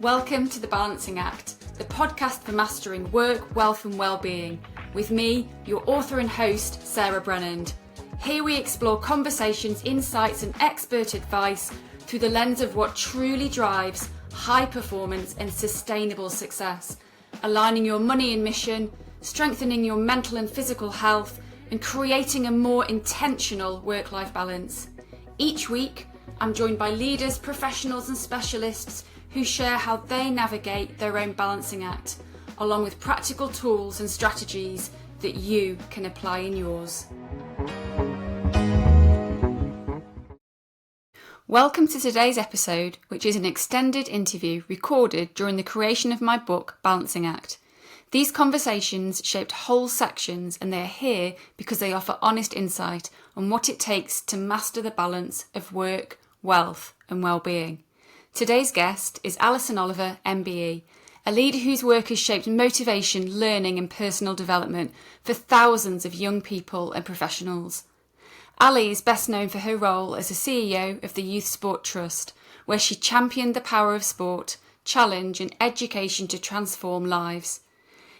Welcome to The Balancing Act, the podcast for mastering work, wealth and wellbeing, with me, your author and host, Sarah Brennand. Here we explore conversations, insights and expert advice through the lens of what truly drives high performance and sustainable success, aligning your money and mission, strengthening your mental and physical health, and creating a more intentional work-life balance. Each week, I'm joined by leaders, professionals and specialists who share how they navigate their own balancing act, along with practical tools and strategies that you can apply in yours. Welcome to today's episode, which is an extended interview recorded during the creation of my book, Balancing Act. These conversations shaped whole sections, and they are here because they offer honest insight on what it takes to master the balance of work, wealth and well-being. Today's guest is Alison Oliver, MBE, a leader whose work has shaped motivation, learning and personal development for thousands of young people and professionals. Ali is best known for her role as the CEO of the Youth Sport Trust, where she championed the power of sport, challenge and education to transform lives.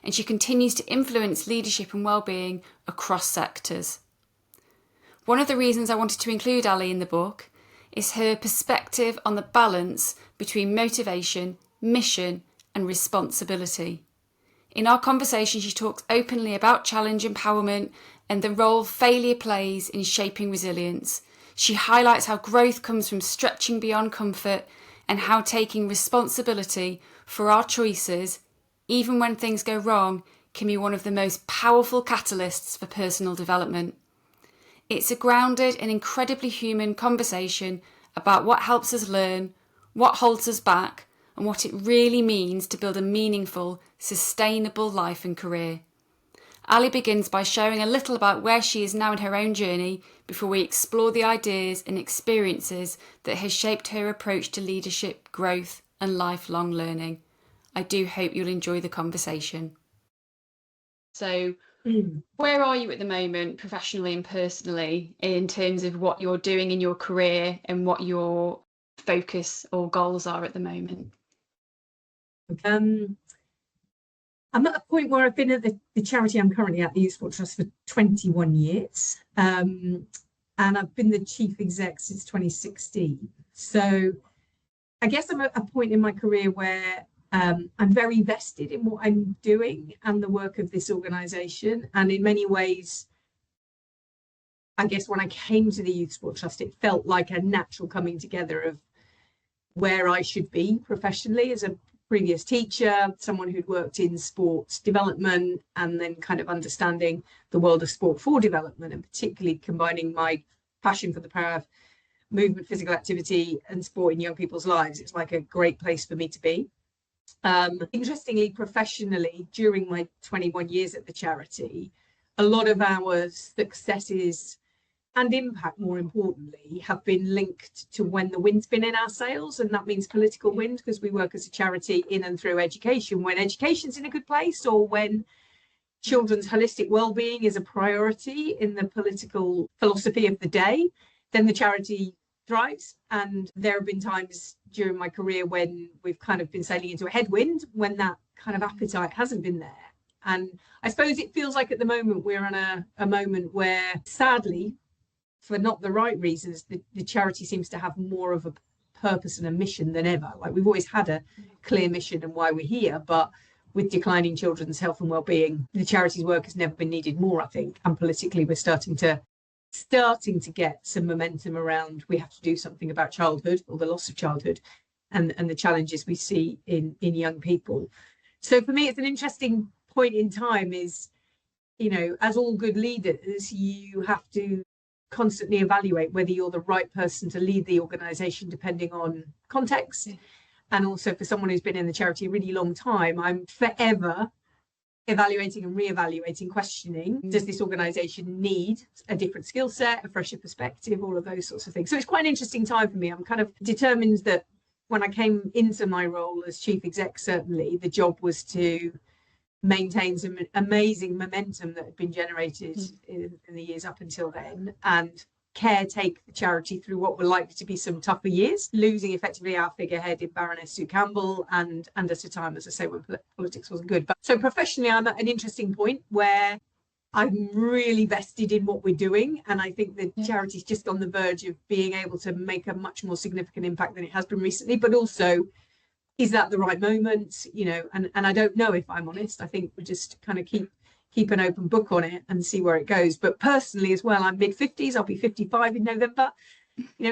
And she continues to influence leadership and well-being across sectors. One of the reasons I wanted to include Ali in the book is her perspective on the balance between motivation, mission and responsibility. In our conversation, she talks openly about challenge, empowerment and the role failure plays in shaping resilience. She highlights how growth comes from stretching beyond comfort and how taking responsibility for our choices, even when things go wrong, can be one of the most powerful catalysts for personal development. It's a grounded and incredibly human conversation about what helps us learn, what holds us back, and what it really means to build a meaningful, sustainable life and career. Ali begins by sharing a little about where she is now in her own journey before we explore the ideas and experiences that has shaped her approach to leadership, growth, and lifelong learning. I do hope you'll enjoy the conversation. So, where are you at the moment, professionally and personally, in terms of what you're doing in your career and what your focus or goals are at the moment? I'm at a point where I've been at the charity I'm currently at, the Youth Sport Trust, for 21 years. And I've been the chief exec since 2016. So I guess I'm at a point in my career where I'm very vested in what I'm doing and the work of this organisation. And in many ways, I guess when I came to the Youth Sport Trust, it felt like a natural coming together of where I should be professionally as a previous teacher, someone who'd worked in sports development, and then kind of understanding the world of sport for development, and particularly combining my passion for the power of movement, physical activity and sport in young people's lives. It's like a great place for me to be. Interestingly, professionally, during my 21 years at the charity, a lot of our successes and impact, more importantly, have been linked to when the wind's been in our sails. And that means political wind, because we work as a charity in and through education. When education's in a good place, or when children's holistic well-being is a priority in the political philosophy of the day, then the charity thrives. And there have been times during my career when we've kind of been sailing into a headwind, when that kind of appetite hasn't been there. And I suppose it feels like at the moment we're in a moment where, sadly, for not the right reasons, the charity seems to have more of a purpose and a mission than ever. Like, we've always had a clear mission and why we're here, but with declining children's health and well-being, the charity's work has never been needed more, I think. And politically, we're starting to get some momentum around, we have to do something about childhood, or the loss of childhood, and the challenges we see in young people. So for me, it's an interesting point in time, is, you know, as all good leaders, you have to constantly evaluate whether you're the right person to lead the organisation, depending on context. And also, for someone who's been in the charity a really long time, I'm forever evaluating and re-evaluating, questioning, does this organisation need a different skill set, a fresher perspective, all of those sorts of things. So it's quite an interesting time for me. I'm kind of determined that when I came into my role as chief exec, certainly the job was to maintain some amazing momentum that had been generated in the years up until then, and caretake the charity through what were likely to be some tougher years, losing effectively our figurehead in Baroness Sue Campbell, and at a time, as I say, when politics wasn't good. But so professionally, I'm at an interesting point where I'm really vested in what we're doing, and I think the charity's just on the verge of being able to make a much more significant impact than it has been recently. But also, is that the right moment? And I don't know, if I'm honest. I think we just kind of keep an open book on it and see where it goes. But personally as well, I'm mid-50s. I'll be 55 in November.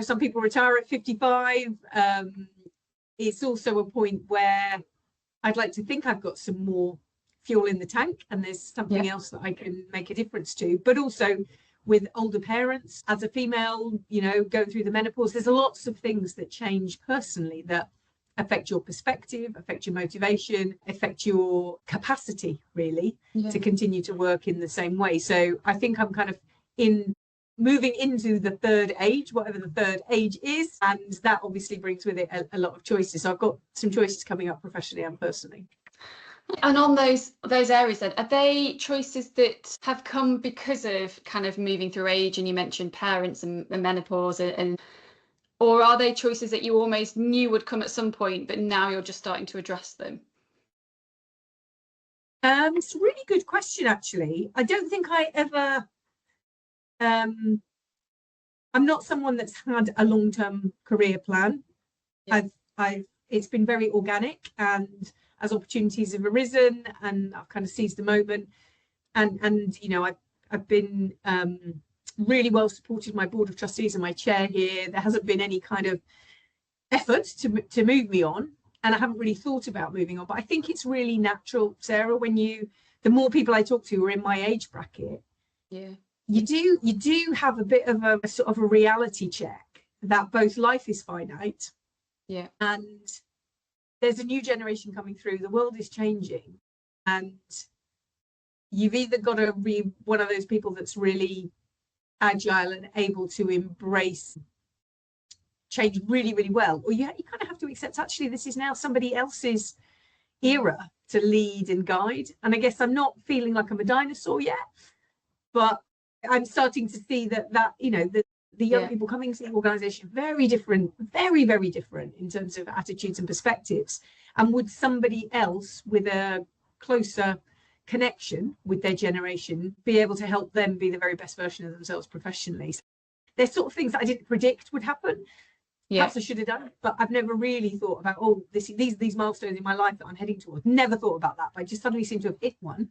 Some people retire at 55. It's also a point where I'd like to think I've got some more fuel in the tank and there's something else that I can make a difference to. But also with older parents, as a female, going through the menopause, there's lots of things that change personally that affect your perspective, affect your motivation, affect your capacity, really, to continue to work in the same way. So I think I'm kind of moving into the third age, whatever the third age is, and that obviously brings with it a lot of choices. So I've got some choices coming up professionally and personally. And on those areas then, are they choices that have come because of kind of moving through age, and you mentioned parents and menopause, or are they choices that you almost knew would come at some point, but now you're just starting to address them? It's a really good question, actually. I don't think I ever... I'm not someone that's had a long-term career plan. It's been very organic, and as opportunities have arisen, and I've kind of seized the moment, and I've been really well supported. My board of trustees and my chair here, there hasn't been any kind of effort to move me on, and I haven't really thought about moving on. But I think it's really natural, Sarah, when the more people I talk to who are in my age bracket, you do have a bit of a sort of a reality check that both life is finite, and there's a new generation coming through. The world is changing, and you've either got to be one of those people that's really agile and able to embrace change really, really well, or you kind of have to accept, actually, this is now somebody else's era to lead and guide. And I guess I'm not feeling like I'm a dinosaur yet, but I'm starting to see that the young people coming to the organisation, very different, very, very different in terms of attitudes and perspectives. And would somebody else with a closer connection with their generation be able to help them be the very best version of themselves professionally? So there's sort of things that I didn't predict would happen. Perhaps I should have done, but I've never really thought about, these milestones in my life that I'm heading towards. Never thought about that, but I just suddenly seem to have hit one.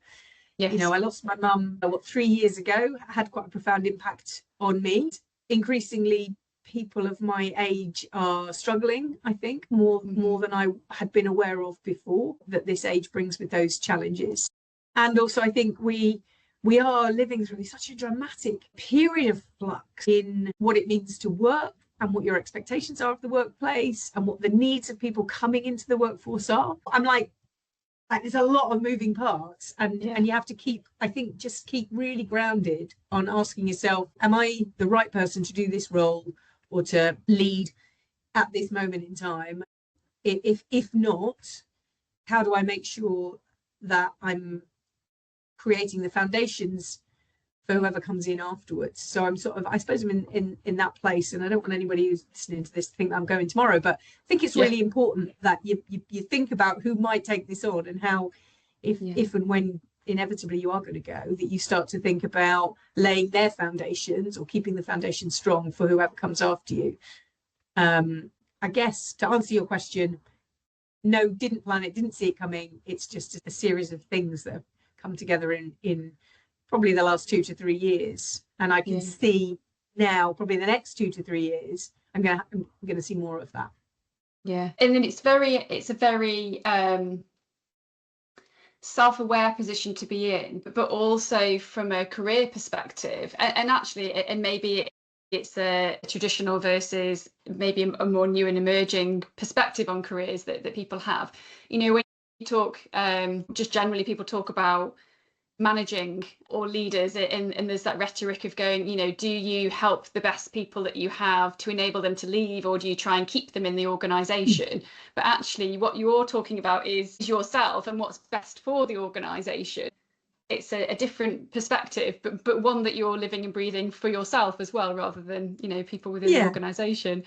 I lost my mum 3 years ago. Had quite a profound impact on me. Increasingly, people of my age are struggling, I think, more than I had been aware of before, that this age brings with those challenges. And also, I think we are living through such a dramatic period of flux in what it means to work, and what your expectations are of the workplace, and what the needs of people coming into the workforce are. I'm like there's a lot of moving parts, and you have to keep really grounded on asking yourself, am I the right person to do this role or to lead at this moment in time? If not, how do I make sure that I'm creating the foundations for whoever comes in afterwards? So I'm I suppose I'm in that place, and I don't want anybody who's listening to this to think that I'm going tomorrow, but I think it's really important that you think about who might take this on, and how if and when inevitably you are going to go, that you start to think about laying their foundations or keeping the foundation strong for whoever comes after you. I guess to answer your question, no, didn't plan it, didn't see it coming. It's just a series of things that have come together in probably the last 2 to 3 years, and I can see now, probably the next 2 to 3 years, I'm gonna see more of that. And then it's a very self-aware position to be in, but also from a career perspective, and actually, and maybe it's a traditional versus maybe a more new and emerging perspective on careers that people have. When you talk, just generally, people talk about managing or leaders, and there's that rhetoric of going, do you help the best people that you have to enable them to leave, or do you try and keep them in the organisation? But actually what you're talking about is yourself and what's best for the organisation. it's a different perspective, but one that you're living and breathing for yourself as well, rather than, you know, people within the Yeah. organisation.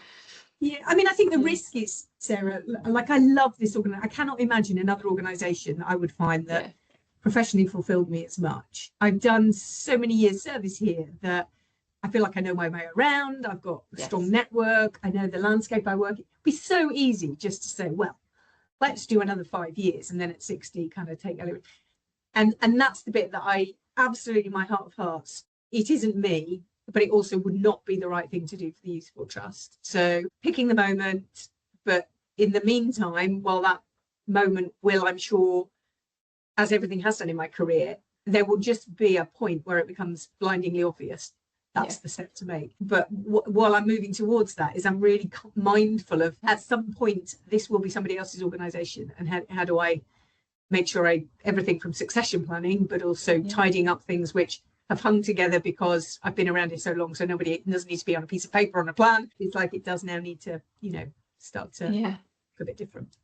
Yeah, I mean, I think the risk is, Sarah, like, I love this I cannot imagine another organisation that I would find that professionally fulfilled me as much. I've done so many years service here that I feel like I know my way around. I've got a strong network. I know the landscape I work in. It'd be so easy just to say, well, let's do another 5 years, and then at 60 kind of take a little. And that's the bit that I absolutely, my heart of hearts, it isn't me, but it also would not be the right thing to do for the Youth Sport Trust. So picking the moment, but in the meantime, while that moment will, I'm sure, as everything has done in my career, there will just be a point where it becomes blindingly obvious. That's the step to make. But while I'm moving towards that, is I'm really mindful of, at some point, this will be somebody else's organisation, and how do I make sure everything from succession planning, but also tidying up things which have hung together because I've been around it so long. So it doesn't need to be on a piece of paper on a plan. It's like it does now need to, you know, start to look a bit different.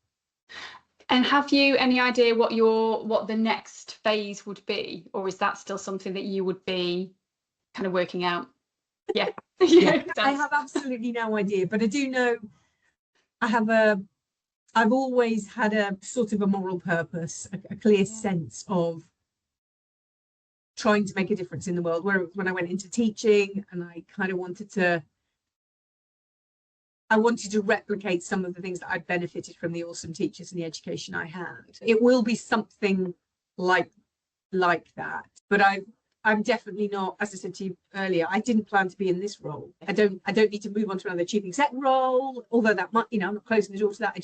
And have you any idea what the next phase would be, or is that still something that you would be kind of working out? Yeah. I have absolutely no idea, but I do know I've always had a sort of a moral purpose, a clear sense of trying to make a difference in the world. Where when I went into teaching, and I kind of wanted to replicate some of the things that I'd benefited from the awesome teachers and the education I had. It will be something like that, but I'm definitely not, as I said to you earlier, I didn't plan to be in this role. I don't need to move on to another chief exec role, although that might, you know, I'm not closing the door to that.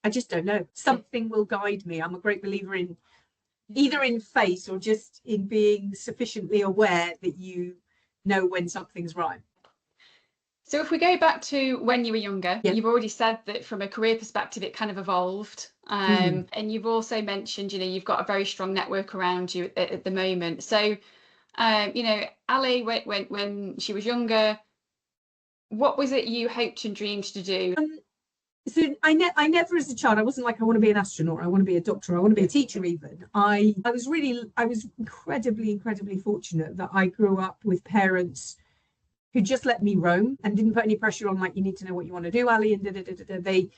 I just don't know. Something will guide me. I'm a great believer in either in faith or just in being sufficiently aware that you know when something's right. So if we go back to when you were younger, you've already said that from a career perspective, it kind of evolved. And you've also mentioned, you know, you've got a very strong network around you at the moment. So, you know, Ali, when she was younger, what was it you hoped and dreamed to do? So I never, as a child, I wasn't like, I want to be an astronaut, I want to be a doctor, I want to be a teacher even. I was incredibly fortunate that I grew up with parents who just let me roam and didn't put any pressure on, like, you need to know what you want to do, Ali, and they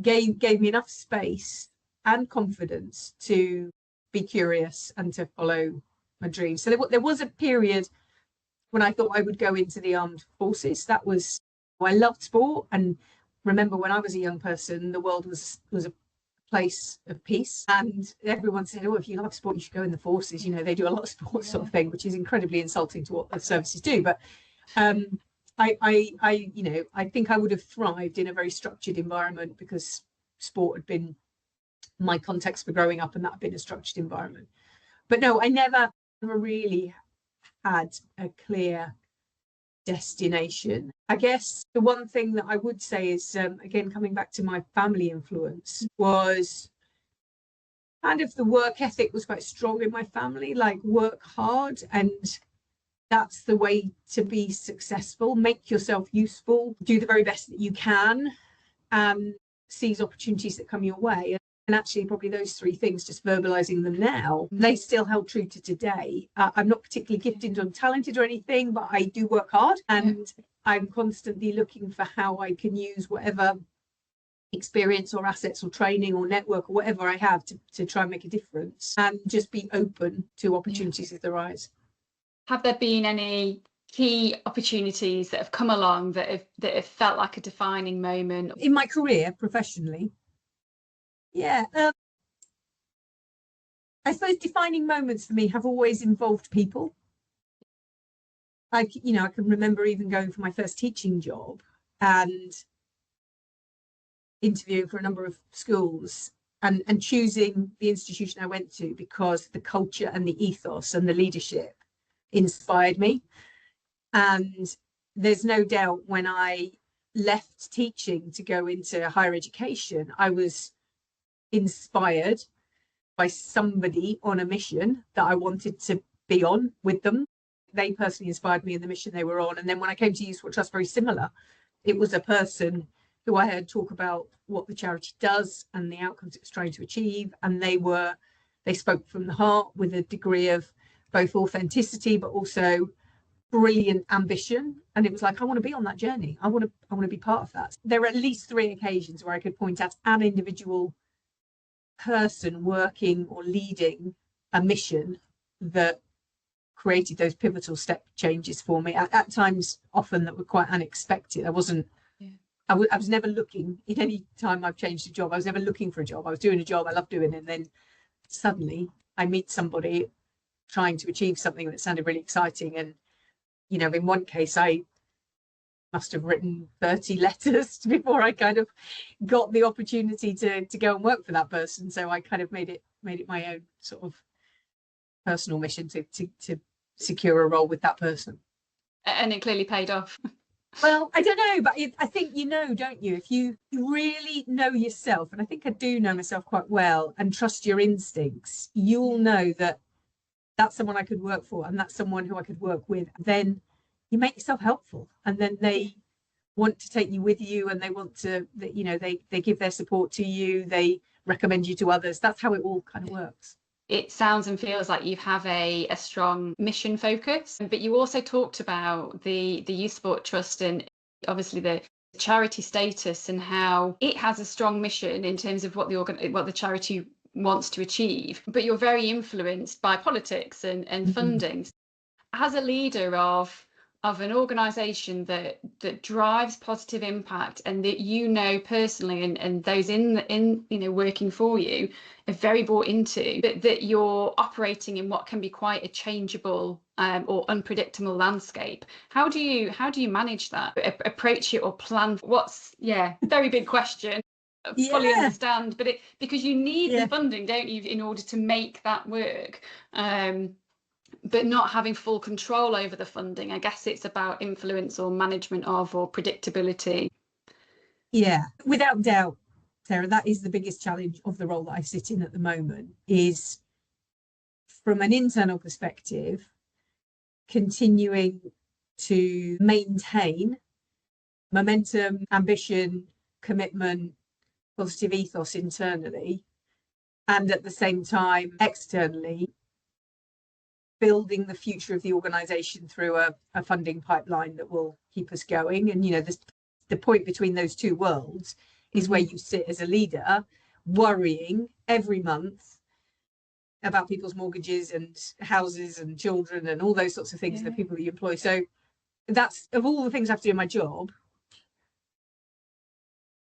gave me enough space and confidence to be curious and to follow my dreams. So there was a period when I thought I would go into the armed forces. I loved sport, and remember when I was a young person, the world was a place of peace, and everyone said, oh, if you love sport, you should go in the forces. You know, they do a lot of sport sort of thing, which is incredibly insulting to what the services do. But I think I would have thrived in a very structured environment, because sport had been my context for growing up, and that had been a structured environment. But no, I never really had a clear destination. I guess the one thing that I would say is, again, coming back to my family influence, was kind of the work ethic was quite strong in my family, like work hard, and that's the way to be successful. Make yourself useful, do the very best that you can, seize opportunities that come your way. And actually, probably those three things, just verbalizing them now, they still held true to today. I'm not particularly gifted or talented or anything, but I do work hard, and I'm constantly looking for how I can use whatever experience or assets or training or network or whatever I have to try and make a difference, and just be open to opportunities as they arise. Have there been any key opportunities that have come along that have felt like a defining moment in my career professionally? I suppose defining moments for me have always involved people. I can remember even going for my first teaching job and interviewing for a number of schools, and choosing the institution I went to because the culture and the ethos and the leadership inspired me. And there's no doubt when I left teaching to go into higher education, I was inspired by somebody on a mission that I wanted to be on with them. They personally inspired me in the mission they were on. And then when I came to Youth Sport Trust, very similar. It was a person who I heard talk about what the charity does and the outcomes it was trying to achieve. And they spoke from the heart with a degree of both authenticity, but also brilliant ambition. And it was like, I want to be on that journey. I want to be part of that. There are at least 3 occasions where I could point at an individual person working or leading a mission that created those pivotal step changes for me at times, often that were quite unexpected. I wasn't I was never looking. In any time I've changed a job, I was never looking for a job. I was doing a job I loved doing, and then suddenly I meet somebody trying to achieve something that sounded really exciting. And in one case I must have written 30 letters before I kind of got the opportunity to go and work for that person. So I kind of made it my own sort of personal mission to secure a role with that person. And it clearly paid off. Well, I don't know, but I think don't you? If you really know yourself, and I think I do know myself quite well, and trust your instincts, you'll know that that's someone I could work for and that's someone who I could work with. Then you make yourself helpful, and then they want to take you with you, and they want to, they give their support to you, they recommend you to others. That's how it all kind of works. It sounds and feels like you have a strong mission focus, but you also talked about the Youth Sport Trust and obviously the charity status and how it has a strong mission in terms of what the charity wants to achieve, but you're very influenced by politics and funding. As a leader of an organisation that drives positive impact, and that personally and those in working for you are very bought into, but that you're operating in what can be quite a changeable or unpredictable landscape. How do you manage that, approach it, or plan? Very big question. Fully understand, but because you need the funding, don't you, in order to make that work. But not having full control over the funding. I guess it's about influence or management of, or predictability. Yeah, without doubt, Sarah, that is the biggest challenge of the role that I sit in at the moment, is from an internal perspective, continuing to maintain momentum, ambition, commitment, positive ethos internally, and at the same time, externally, building the future of the organisation through a funding pipeline that will keep us going. And the point between those two worlds is where you sit as a leader, worrying every month about people's mortgages and houses and children and all those sorts of things, the people that you employ. So that's, of all the things I have to do in my job,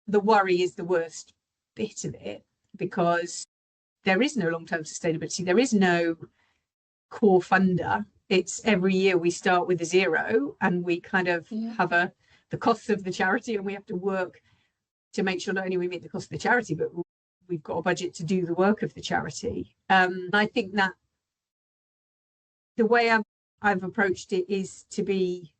the worry is the worst bit of it, because there is no long-term sustainability. There is no core funder. It's every year we start with a zero, and we kind of have the costs of the charity, and we have to work to make sure not only we meet the cost of the charity, but we've got a budget to do the work of the charity. I think that the way I've approached it is to be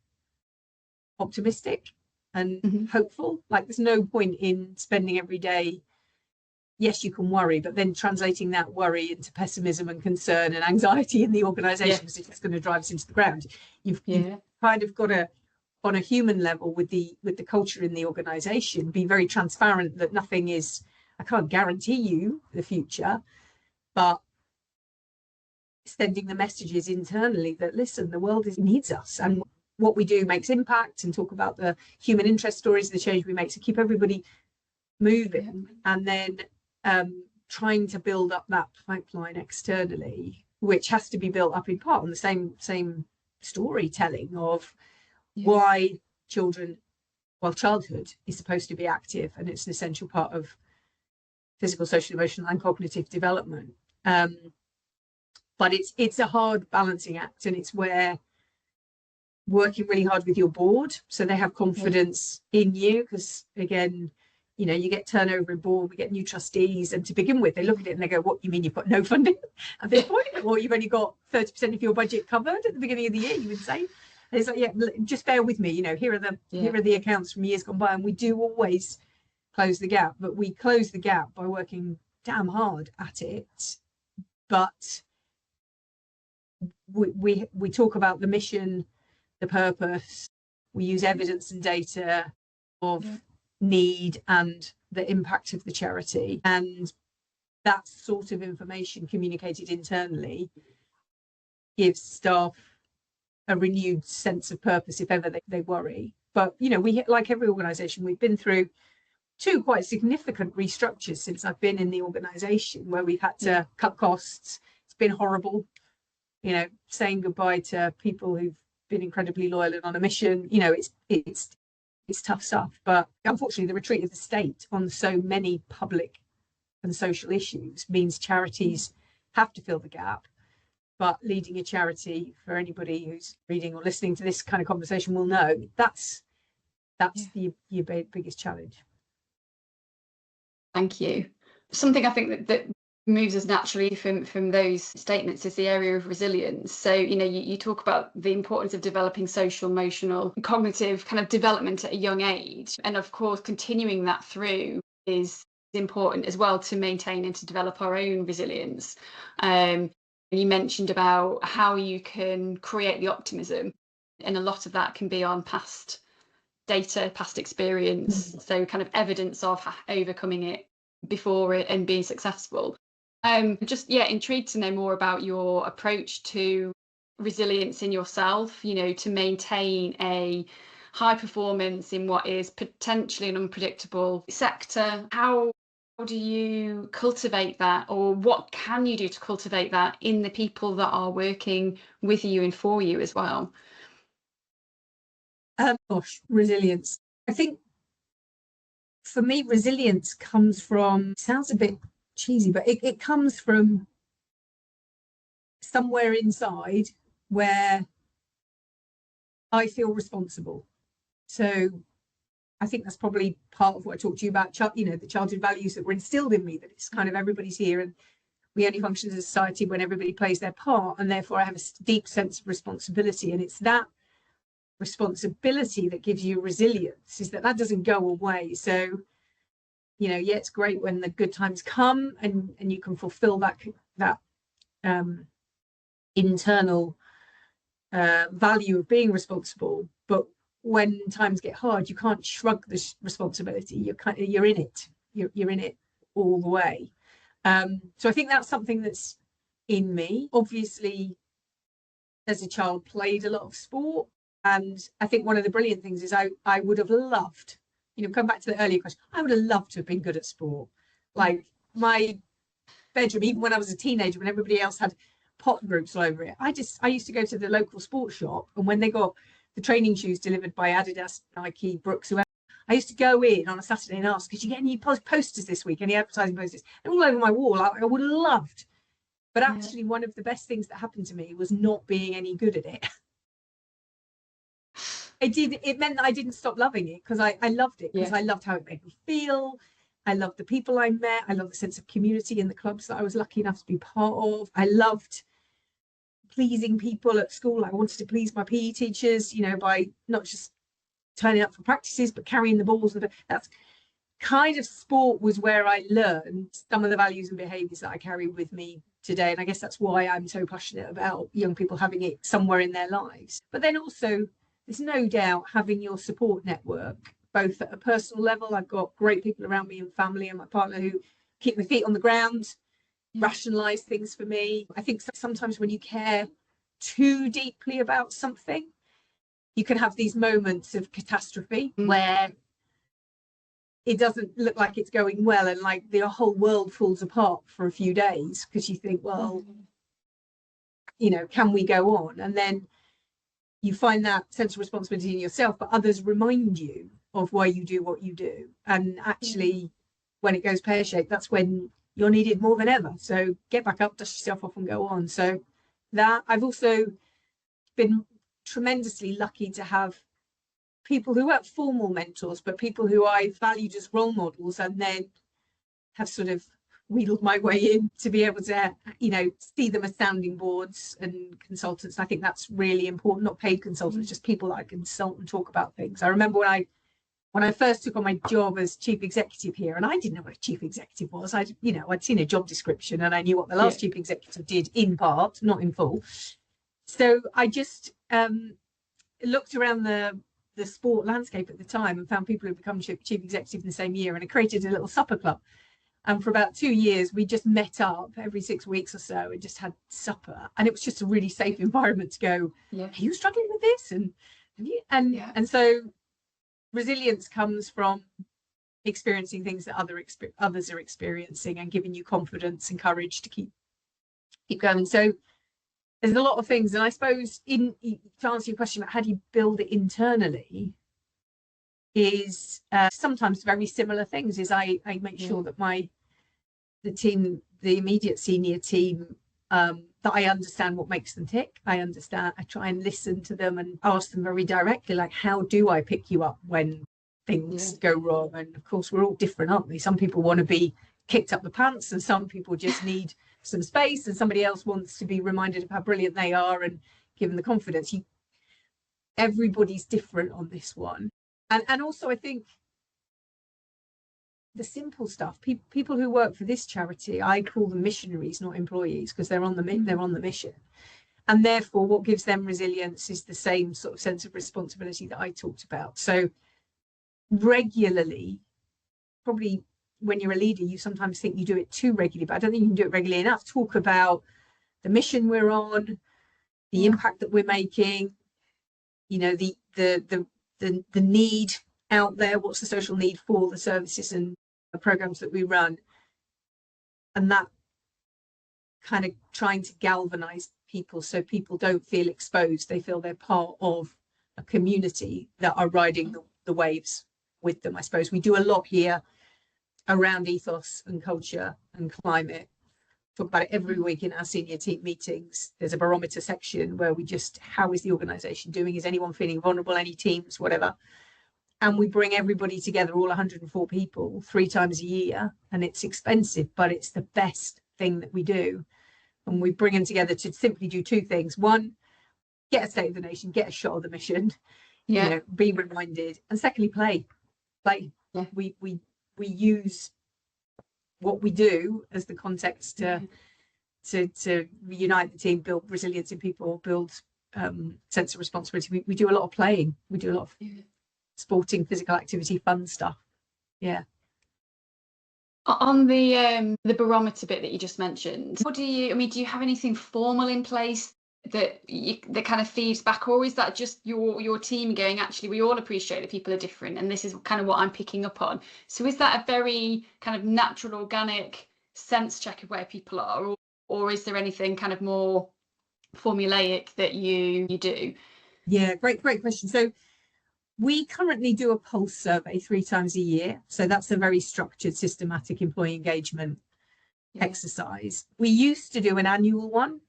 optimistic and hopeful. Like, there's no point in spending every day, yes, you can worry, but then translating that worry into pessimism and concern and anxiety in the organisation, because it's just going to drive us into the ground. You've kind of got to, on a human level, with the culture in the organisation, be very transparent that nothing is, I can't guarantee you the future, but sending the messages internally that, listen, the world needs us, and what we do makes impact, and talk about the human interest stories, the change we make, to keep everybody moving. And then trying to build up that pipeline externally, which has to be built up in part on the same storytelling of why childhood is supposed to be active, and it's an essential part of physical, social, emotional and cognitive development. But it's a hard balancing act, and it's where working really hard with your board so they have confidence in you, because again, you get turnover in board, we get new trustees, and to begin with they look at it and they go, what, you mean you've got no funding at this point? Or you've only got 30% of your budget covered at the beginning of the year, you would say. And it's like, just bear with me, here are the accounts from years gone by, and we do always close the gap, but we close the gap by working damn hard at it. But we talk about the mission, the purpose, we use evidence and data of need and the impact of the charity, and that sort of information communicated internally gives staff a renewed sense of purpose if ever they worry. But, you know, we, like every organisation, we've been through two quite significant restructures since I've been in the organisation, where we've had to cut costs. It's been horrible, you know, saying goodbye to people who've been incredibly loyal and on a mission. You know, it's tough stuff. But unfortunately, the retreat of the state on so many public and social issues means charities have to fill the gap. But leading a charity, for anybody who's reading or listening to this kind of conversation will know, that's your biggest challenge. Thank you. Something I think that moves us naturally from those statements is the area of resilience. So, you know, you talk about the importance of developing social, emotional, cognitive kind of development at a young age. And of course, continuing that through is important as well to maintain and to develop our own resilience. You mentioned about how you can create the optimism, and a lot of that can be on past data, past experience, so kind of evidence of overcoming it before it and being successful. Just intrigued to know more about your approach to resilience in yourself, you know, to maintain a high performance in what is potentially an unpredictable sector. How do you cultivate that, or what can you do to cultivate that in the people that are working with you and for you as well? Resilience. I think for me, resilience comes from, sounds a bit cheesy, but it comes from somewhere inside where I feel responsible. So I think that's probably part of what I talked to you about, you know, the childhood values that were instilled in me, that it's kind of everybody's here and we only function as a society when everybody plays their part, and therefore I have a deep sense of responsibility. And it's that responsibility that gives you resilience, is that doesn't go away. So, you know, yeah, it's great when the good times come and you can fulfill that internal value of being responsible, but when times get hard, you can't shrug this responsibility. You're in it. You're in it all the way. So I think that's something that's in me. Obviously, as a child, played a lot of sport. And I think one of the brilliant things is I would have loved, you know, come back to the earlier question, I would have loved to have been good at sport. Like my bedroom, even when I was a teenager, when everybody else had pot groups all over it, I used to go to the local sports shop, and when they got the training shoes delivered by Adidas, Nike, Brooks, whoever, I used to go in on a Saturday and ask, did you get any posters this week, any advertising posters? And all over my wall. I would have loved. But actually, one of the best things that happened to me was not being any good at it. It meant that I didn't stop loving it, because I loved it, because I loved how it made me feel. I loved the people I met. I loved the sense of community in the clubs that I was lucky enough to be part of. I loved pleasing people at school. I wanted to please my PE teachers, you know, by not just turning up for practices, but carrying the balls. That's kind of, sport was where I learned some of the values and behaviours that I carry with me today. And I guess that's why I'm so passionate about young people having it somewhere in their lives. But then also, there's no doubt having your support network, both at a personal level. I've got great people around me and family and my partner who keep my feet on the ground, rationalise things for me. I think sometimes when you care too deeply about something, you can have these moments of catastrophe where it doesn't look like it's going well, and like the whole world falls apart for a few days, because you think, well, you know, can we go on? And then you find that sense of responsibility in yourself, but others remind you of why you do what you do. And actually, when it goes pear-shaped, that's when you're needed more than ever. So get back up, dust yourself off and go on. So that, I've also been tremendously lucky to have people who weren't formal mentors, but people who I valued as role models, and then have sort of wheedled my way in to be able to, you know, see them as sounding boards and consultants. I think that's really important. Not paid consultants, just people that I consult and talk about things. I remember when I first took on my job as chief executive here, and I didn't know what a chief executive was. I'd seen a job description and I knew what the last chief executive did in part, not in full. So I just looked around the sport landscape at the time and found people who had become chief executive in the same year, and I created a little supper club And for about 2 years, we just met up every 6 weeks or so and just had supper. And it was just a really safe environment to go, Yeah. are you struggling with this? And have you? And so resilience comes from experiencing things that others are experiencing and giving you confidence and courage to keep going. So there's a lot of things. And I suppose to answer your question about how do you build it internally is sometimes very similar things. Is I make sure that the team, the immediate senior team, that I understand what makes them tick. I try and listen to them and ask them very directly, like, how do I pick you up when things go wrong? And of course, we're all different, aren't we? Some people want to be kicked up the pants, and some people just need some space, and somebody else wants to be reminded of how brilliant they are and given the confidence. Everybody's different on this one. And also, I think the simple stuff, people who work for this charity, I call them missionaries, not employees, because they're on the mission. And therefore, what gives them resilience is the same sort of sense of responsibility that I talked about. So regularly, probably when you're a leader, you sometimes think you do it too regularly, but I don't think you can do it regularly enough. Talk about the mission we're on, the impact that we're making, the need out there, what's the social need for the services and the programs that we run, and that kind of trying to galvanize people so people don't feel exposed. They feel they're part of a community that are riding the waves with them. I suppose we do a lot here around ethos and culture and climate. Talk about it every week in our senior team meetings. There's a barometer section where we just, how is the organization doing? Is anyone feeling vulnerable? Any teams, whatever? And we bring everybody together, all 104 people, 3 times a year. And it's expensive, but it's the best thing that we do. And we bring them together to simply do 2 things. One, get a state of the nation, get a shot of the mission, be reminded. And secondly, play. Yeah. We use what we do as the context to reunite the team, build resilience in people, build sense of responsibility. We do a lot of playing. We do a lot of sporting, physical activity, fun stuff. Yeah. On the barometer bit that you just mentioned, do you have anything formal in place that kind of feeds back, or is that just your team going, actually, we all appreciate that people are different and this is kind of what I'm picking up on? So is that a very kind of natural, organic sense check of where people are, or is there anything kind of more formulaic that you do? Yeah, great question. So we currently do a pulse survey 3 times a year. So that's a very structured, systematic employee engagement exercise. We used to do an annual one.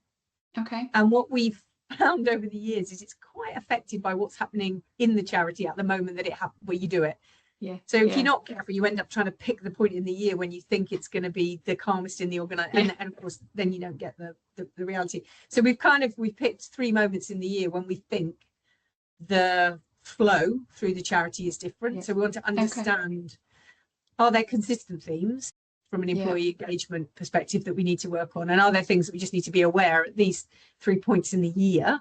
Okay. And what we've found over the years is it's quite affected by what's happening in the charity at the moment that where you do it. Yeah. So if you're not careful, you end up trying to pick the point in the year when you think it's going to be the calmest in the organization, and of course then you don't get the reality. So we've picked 3 moments in the year when we think the flow through the charity is different. Yeah. So we want to understand, are there consistent themes from an employee engagement perspective that we need to work on? And are there things that we just need to be aware at these 3 points in the year?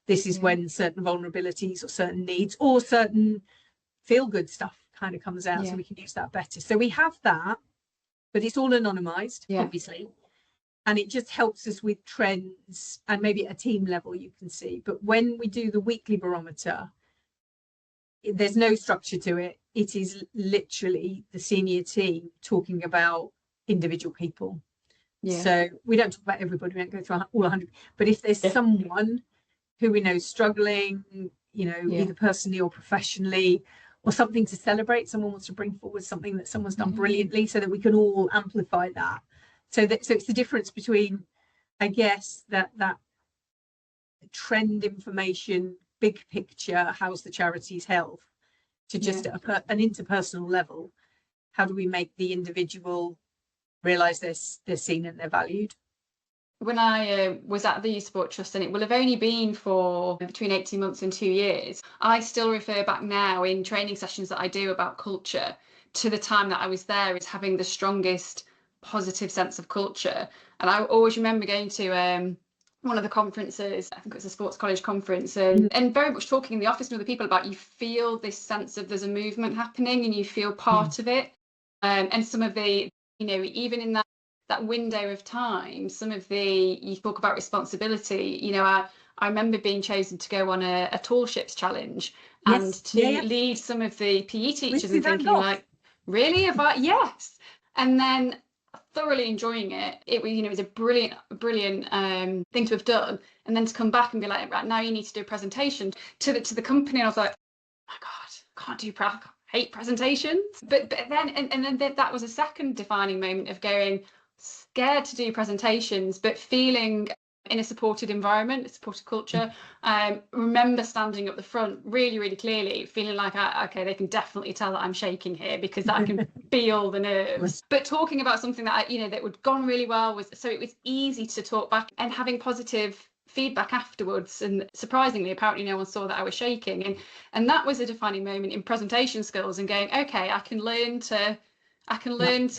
This is when certain vulnerabilities or certain needs or certain feel-good stuff kind of comes out, so we can use that better. So we have that, but it's all anonymized, obviously. And it just helps us with trends, and maybe at a team level you can see. But when we do the weekly barometer, there's no structure to it. It is literally the senior team talking about individual people. So we don't talk about everybody, we don't go through all 100, but if there's someone who we know is struggling, either personally or professionally, or something to celebrate, someone wants to bring forward something that someone's done brilliantly, so that we can all amplify that. So it's the difference between, I guess, that trend information, big picture, how's the charity's health, to just at an interpersonal level, how do we make the individual realise they're seen and they're valued? When I was at the Youth Sport Trust, and it will have only been for between 18 months and 2 years, I still refer back now in training sessions that I do about culture to the time that I was there as having the strongest positive sense of culture. And I always remember going to one of the conferences, I think it was a sports college conference, and very much talking in the office with other people about, you feel this sense of there's a movement happening and you feel part of it. And some of the you know, even in that window of time, you talk about responsibility, you know, I remember being chosen to go on a tall ships challenge and to lead some of the PE teachers and thinking like, really? Yes. And then thoroughly enjoying it. It was, you know, it was a brilliant thing to have done. And then to come back and be like, right, now you need to do a presentation to the company. And I was like, oh my God, I hate presentations. But then, and then that was a second defining moment of going scared to do presentations, but feeling in a supported environment, a supported culture. Remember standing up the front really, really clearly, feeling like, okay, they can definitely tell that I'm shaking here because I can feel the nerves. But talking about something that that would gone really well so it was easy to talk back and having positive feedback afterwards. And surprisingly, apparently no one saw that I was shaking. And that was a defining moment in presentation skills and going, okay, I can learn to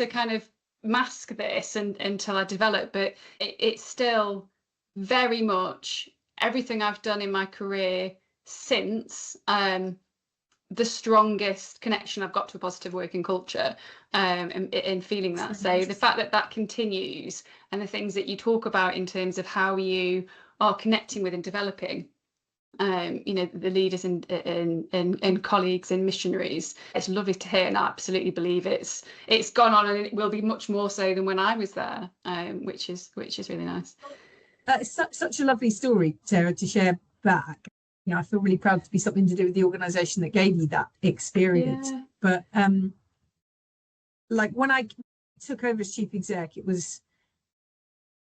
kind of mask this until I develop, but it's still very much everything I've done in my career since the strongest connection I've got to a positive working culture, and feeling that. So the fact that continues and the things that you talk about in terms of how you are connecting with and developing the leaders and colleagues and missionaries, it's lovely to hear, and I absolutely believe it's gone on, and it will be much more so than when I was there, which is really nice. It's such a lovely story, Sarah, to share back. I feel really proud to be something to do with the organisation that gave me that experience. Yeah. But like when I took over as chief exec, it was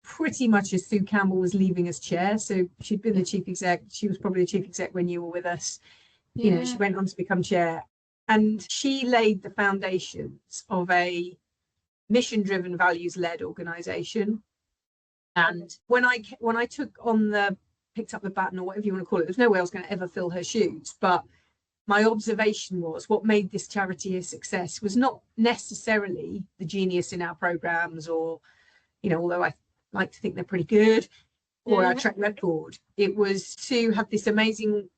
pretty much as Sue Campbell was leaving as chair. So she'd been the chief exec. She was probably the chief exec when you were with us. Yeah. She went on to become chair, and she laid the foundations of a mission-driven, values-led organisation. And when I picked up the baton, or whatever you want to call it, there's no way I was going to ever fill her shoes. But my observation was what made this charity a success was not necessarily the genius in our programs, or, although I like to think they're pretty good, or our track record. It was to have this amazing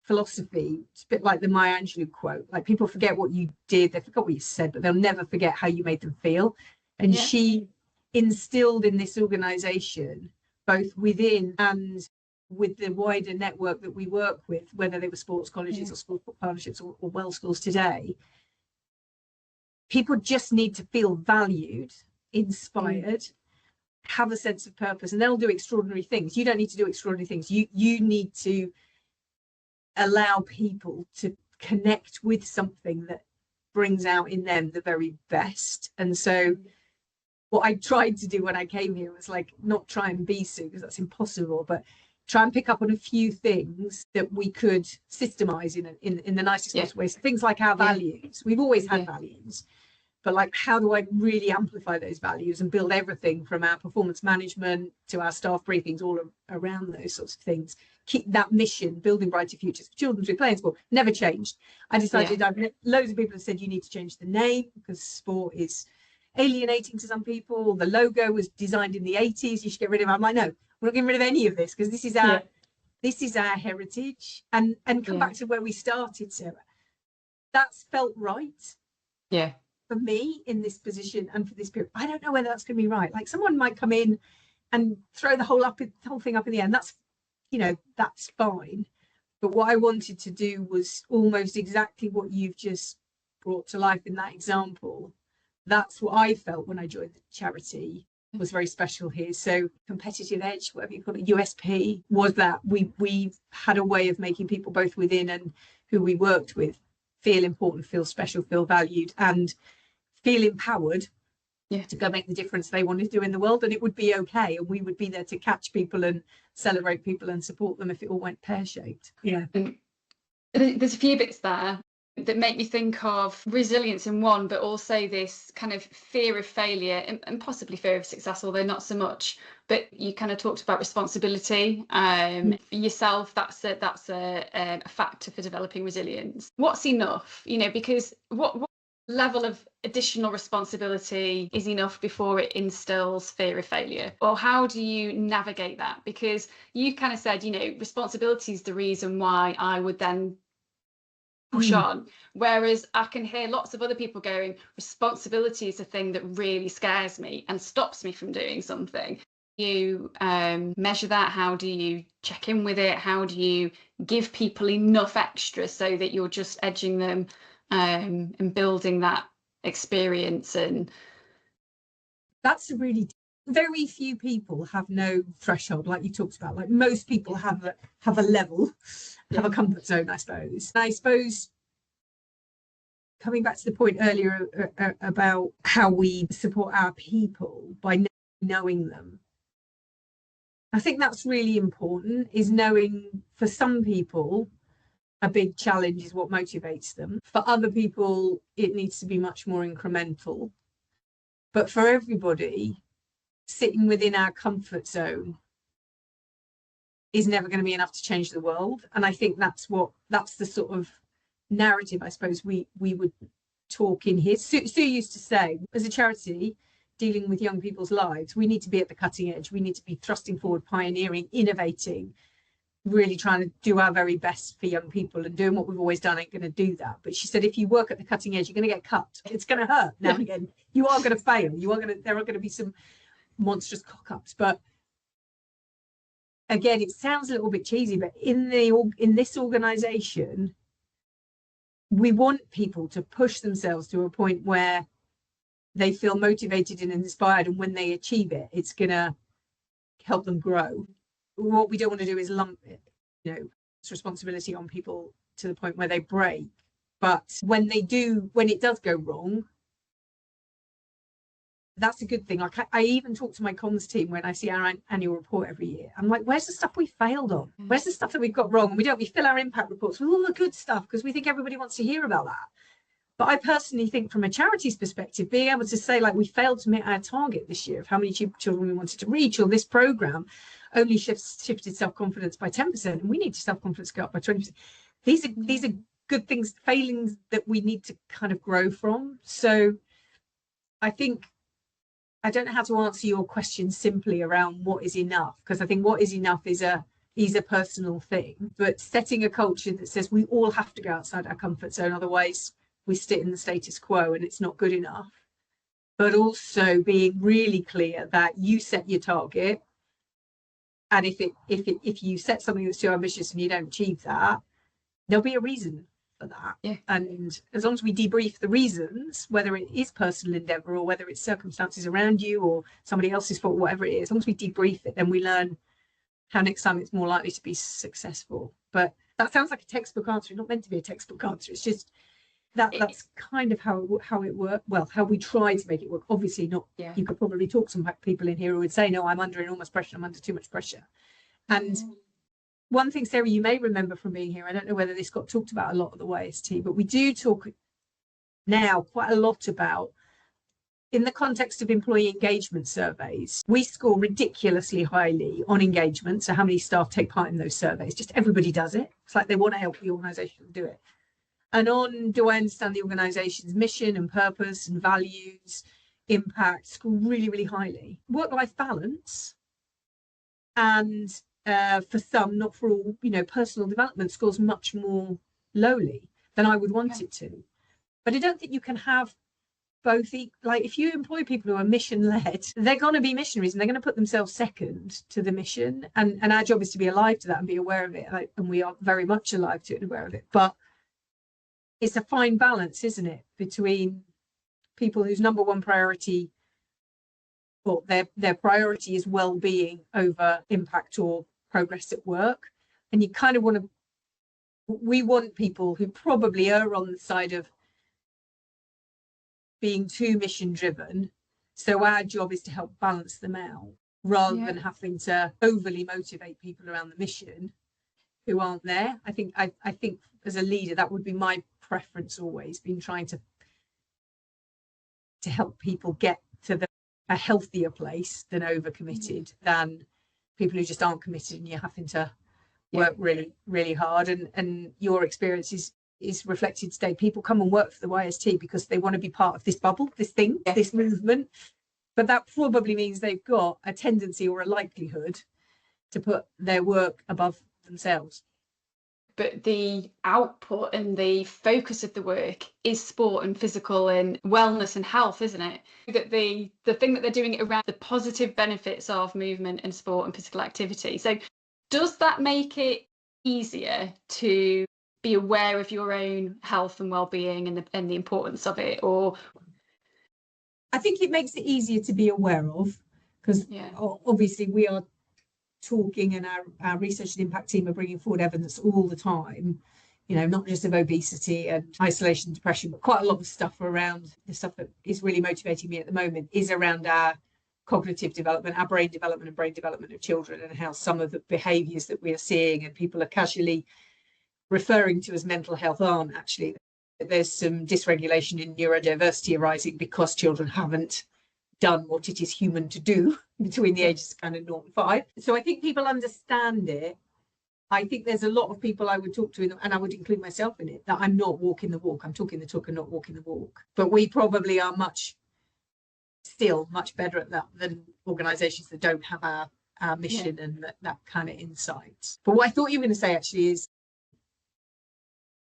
philosophy. It's a bit like the Maya Angelou quote, like, people forget what you did, they forgot what you said, but they'll never forget how you made them feel. And she instilled in this organization, both within and with the wider network that we work with, whether they were sports colleges or sports partnerships or well schools today, people just need to feel valued, inspired, have a sense of purpose, and they'll do extraordinary things. You don't need to do extraordinary things. You need to allow people to connect with something that brings out in them the very best. And so what I tried to do when I came here was like, not try and be Sue, because that's impossible, but try and pick up on a few things that we could systemize in the nicest possible way. So things like our values. We've always had values, but like, how do I really amplify those values and build everything from our performance management to our staff briefings all around those sorts of things? Keep that mission, building brighter futures for children through play and sport, never changed. I decided, loads of people have said you need to change the name because sport is alienating to some people. The logo was designed in the 80s. You should get rid of it. I'm like, no, we're not getting rid of any of this, because this is our heritage. And come back to where we started, Sarah. That's felt right. Yeah. For me in this position and for this period. I don't know whether that's going to be right. Like, someone might come in and throw the whole thing up in the air, and that's, that's fine. But what I wanted to do was almost exactly what you've just brought to life in that example. That's what I felt when I joined the charity was very special here. So competitive edge, whatever you call it, USP, was that we had a way of making people both within and who we worked with feel important, feel special, feel valued, and feel empowered to go make the difference they wanted to do in the world. And it would be okay, and we would be there to catch people and celebrate people and support them if it all went pear-shaped. There's a few bits there that make me think of resilience in one, but also this kind of fear of failure and possibly fear of success, although not so much. But you kind of talked about responsibility. For yourself, that's a factor for developing resilience. What's enough? Because what level of additional responsibility is enough before it instills fear of failure? Or how do you navigate that? Because you kind of said, responsibility is the reason why I would then push on. Whereas I can hear lots of other people going, responsibility is a thing that really scares me and stops me from doing something. You measure that? How do you check in with it? How do you give people enough extra so that you're just edging them and building that experience? And that's a really, very few people have no threshold, like you talked about. Like most people have a level, have a comfort zone, I suppose. And I suppose coming back to the point earlier about how we support our people by knowing them, I think that's really important, is knowing for some people a big challenge is what motivates them. For other people, it needs to be much more incremental. But for everybody, sitting within our comfort zone is never going to be enough to change the world. And I think that's the sort of narrative, I suppose, we would talk in here. Sue used to say, as a charity dealing with young people's lives, we need to be at the cutting edge. We need to be thrusting forward, pioneering, innovating, really trying to do our very best for young people, and doing what we've always done ain't going to do that. But she said, if you work at the cutting edge, you're going to get cut. It's going to hurt now and again. You are going to fail. There are going to be some monstrous cock-ups. But again, it sounds a little bit cheesy, but in this organization, we want people to push themselves to a point where they feel motivated and inspired, and when they achieve it, it's going to help them grow. What we don't want to do is lump it, it's responsibility on people to the point where they break. But when it does go wrong, that's a good thing. Like I even talk to my comms team when I see our annual report every year. I'm like, where's the stuff we failed on? Where's the stuff that we've got wrong? And we fill our impact reports with all the good stuff because we think everybody wants to hear about that. But I personally think from a charity's perspective, being able to say, like, we failed to meet our target this year of how many children we wanted to reach, or this program only shifted self-confidence by 10%, and we need self-confidence to go up by 20%. These are good things, failings that we need to kind of grow from. So I think, I don't know how to answer your question simply around what is enough, because I think what is enough is a personal thing. But setting a culture that says we all have to go outside our comfort zone, otherwise we sit in the status quo and it's not good enough. But also being really clear that you set your target, and if you set something that's too ambitious and you don't achieve that, there'll be a reason for that. Yeah. And as long as we debrief the reasons, whether it is personal endeavour or whether it's circumstances around you or somebody else's fault, whatever it is, as long as we debrief it, then we learn how next time it's more likely to be successful. But that sounds like a textbook answer. It's not meant to be a textbook answer. It's just that's kind of how it worked. Well, how we try to make it work. Obviously not. Yeah. You could probably talk to some people in here who would say, no, I'm under enormous pressure. I'm under too much pressure. And one thing, Sarah, you may remember from being here, I don't know whether this got talked about a lot at the YST, but we do talk now quite a lot about, in the context of employee engagement surveys, we score ridiculously highly on engagement. So how many staff take part in those surveys? Just everybody does it. It's like they want to help the organisation do it. And on, do I understand the organisation's mission and purpose and values, impact, score really, really highly. Work-life balance, and for some, not for all, personal development scores much more lowly than I would want it to. But I don't think you can have both. Like, if you employ people who are mission-led, they're going to be missionaries and they're going to put themselves second to the mission. And our job is to be alive to that and be aware of it. And we are very much alive to it and aware of it. But it's a fine balance, isn't it, between people whose number one priority, or their priority is well-being over impact or progress at work. And you kind of we want people who probably are on the side of being too mission driven. So our job is to help balance them out rather than having to overly motivate people around the mission who aren't there. I think as a leader, that would be my preference always, been trying to help people get to a healthier place than overcommitted, than people who just aren't committed and you're having to work really, really hard. And your experience is reflected today. People come and work for the YST because they want to be part of this bubble, this thing, this movement. But that probably means they've got a tendency or a likelihood to put their work above themselves. but the output and the focus of the work is sport and physical and wellness and health, isn't it? That the thing that they're doing it around the positive benefits of movement and sport and physical activity. So does that make it easier to be aware of your own health and well-being and the importance of it? Or I think it makes it easier to be aware of, because obviously we are talking, and our research and impact team are bringing forward evidence all the time, not just of obesity and isolation and depression, but quite a lot of stuff around the stuff that is really motivating me at the moment is around our cognitive development, our brain development and brain development of children, and how some of the behaviours that we are seeing and people are casually referring to as mental health aren't actually. There's some dysregulation in neurodiversity arising because children haven't done what it is human to do between the ages of kind of 0 and 5. So I think people understand it. I think there's a lot of people I would talk to, and I would include myself in it, that I'm not walking the walk. I'm talking the talk and not walking the walk. But we probably are still much better at that than organisations that don't have our mission and that kind of insight. But what I thought you were going to say actually is,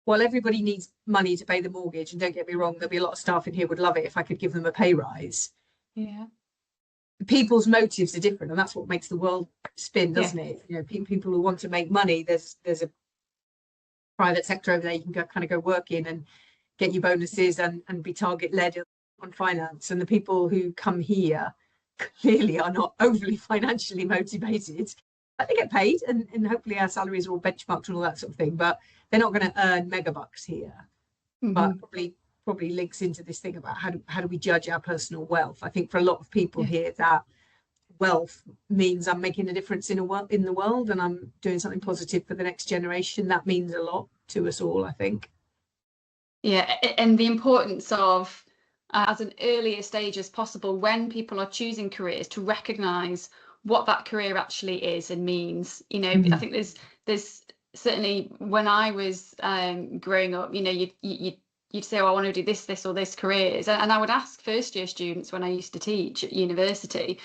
while everybody needs money to pay the mortgage, and don't get me wrong, there'll be a lot of staff in here would love it if I could give them a pay rise. Yeah. People's motives are different, and that's what makes the world spin, doesn't it? People who want to make money, there's a private sector over there you can go work in and get your bonuses and be target led on finance. And the people who come here clearly are not overly financially motivated. They get paid, and hopefully our salaries are all benchmarked and all that sort of thing, but they're not going to earn megabucks here. But probably links into this thing about how do we judge our personal wealth. I think for a lot of people here, that wealth means I'm making a difference in the world, and I'm doing something positive for the next generation. That means a lot to us all, I think. Yeah, and the importance of as an earlier stage as possible when people are choosing careers to recognise what that career actually is and means. I think there's certainly, when I was growing up, you'd say, I want to do this or this careers, and I would ask first year students when I used to teach at university,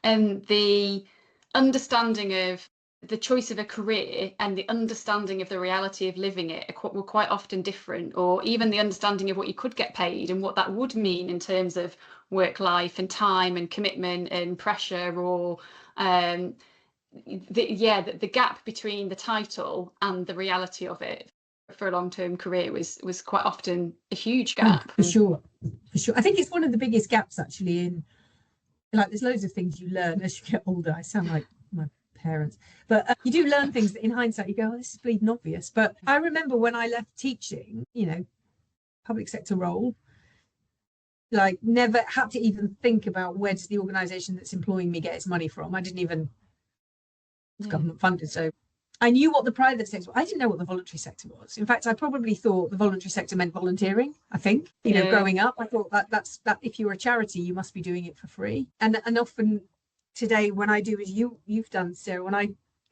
and the understanding of the choice of a career and the understanding of the reality of living it were quite often different, or even the understanding of what you could get paid and what that would mean in terms of work life and time and commitment and pressure, or the gap between the title and the reality of it for a long-term career was quite often a huge gap. For sure. I think it's one of the biggest gaps actually in, there's loads of things you learn as you get older. I sound like my parents, but you do learn things that in hindsight you go, this is bleeding obvious. But I remember when I left teaching, public sector role, never had to even think about where does the organisation that's employing me get its money from. I didn't even, it's government funded, so I knew what the private sector was. I didn't know what the voluntary sector was. In fact, I probably thought the voluntary sector meant volunteering. I think, growing up, I thought that's if you're a charity, you must be doing it for free. And often today, when I do as you've done, Sarah, when I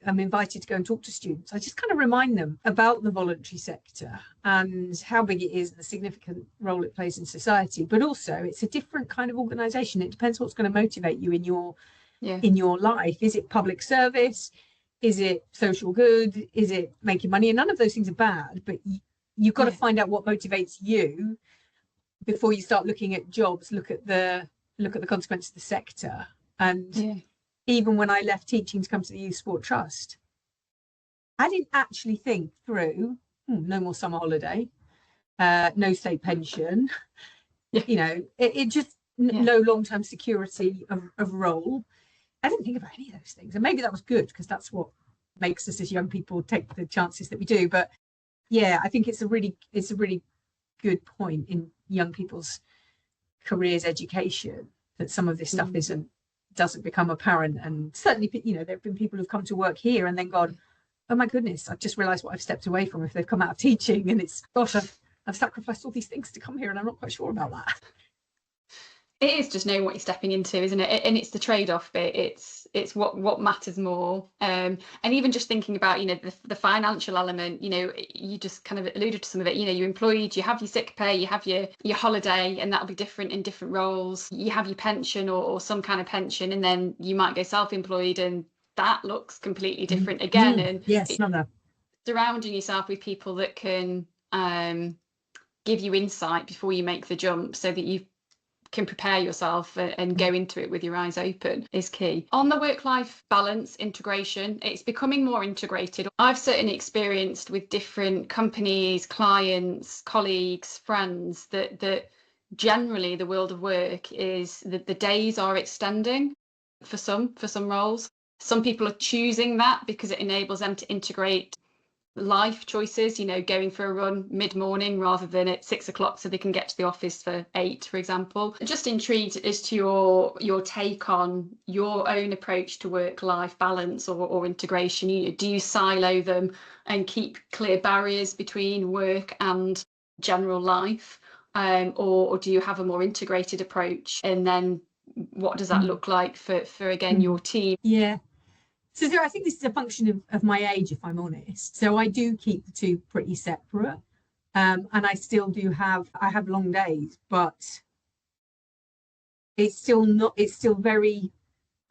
am invited to go and talk to students, I just kind of remind them about the voluntary sector and how big it is and the significant role it plays in society. But also, it's a different kind of organisation. It depends what's going to motivate you in your life. Is it public service? Is it social good? Is it making money? And none of those things are bad, but you've got to find out what motivates you before you start looking at jobs. Look at the consequences of the sector. And even when I left teaching to come to the Youth Sport Trust, I didn't actually think through no more summer holiday, no state pension, it just no long-term security of role. I didn't think about any of those things, and maybe that was good because that's what makes us as young people take the chances that we do. But I think it's a really good point in young people's careers, education, that some of this stuff doesn't become apparent. And certainly, there have been people who've come to work here and then gone, oh my goodness, I've just realised what I've stepped away from if they've come out of teaching, and it's gosh, I've sacrificed all these things to come here, and I'm not quite sure about that. It is just knowing what you're stepping into, isn't it? And it's the trade-off bit. It's what matters more. And even just thinking about, the financial element, you just kind of alluded to some of it. You're employed, you have your sick pay, you have your holiday, and that'll be different in different roles. You have your pension or some kind of pension, and then you might go self-employed, and that looks completely different again. And yes, surrounding yourself with people that can give you insight before you make the jump, so that you can prepare yourself and go into it with your eyes open, is key. On the work-life balance integration, it's becoming more integrated. I've certainly experienced with different companies, clients, colleagues, friends, that generally the world of work is that the days are extending for some roles. Some people are choosing that because it enables them to integrate life choices, going for a run mid-morning rather than at 6 o'clock so they can get to the office for 8, for example. Just intrigued as to your take on your own approach to work-life balance or integration. Do you silo them and keep clear barriers between work and general life, or do you have a more integrated approach? And then what does that look like for again, your team? Yeah. So I think this is a function of my age, if I'm honest. So I do keep the two pretty separate. And I still I have long days, but it's still very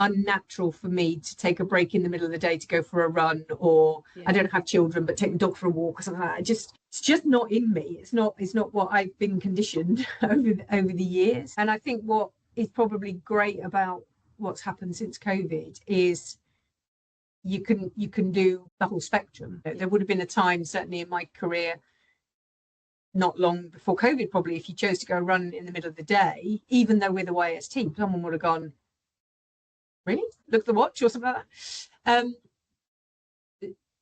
unnatural for me to take a break in the middle of the day to go for a run, or I don't have children, but take the dog for a walk or something like that. It's just not in me. It's not what I've been conditioned over the years. And I think what is probably great about what's happened since COVID is you can do the whole spectrum. There would have been a time, certainly in my career, not long before COVID, probably, if you chose to go run in the middle of the day, even though we're the YS team, someone would have gone, really? Look at the watch or something like that.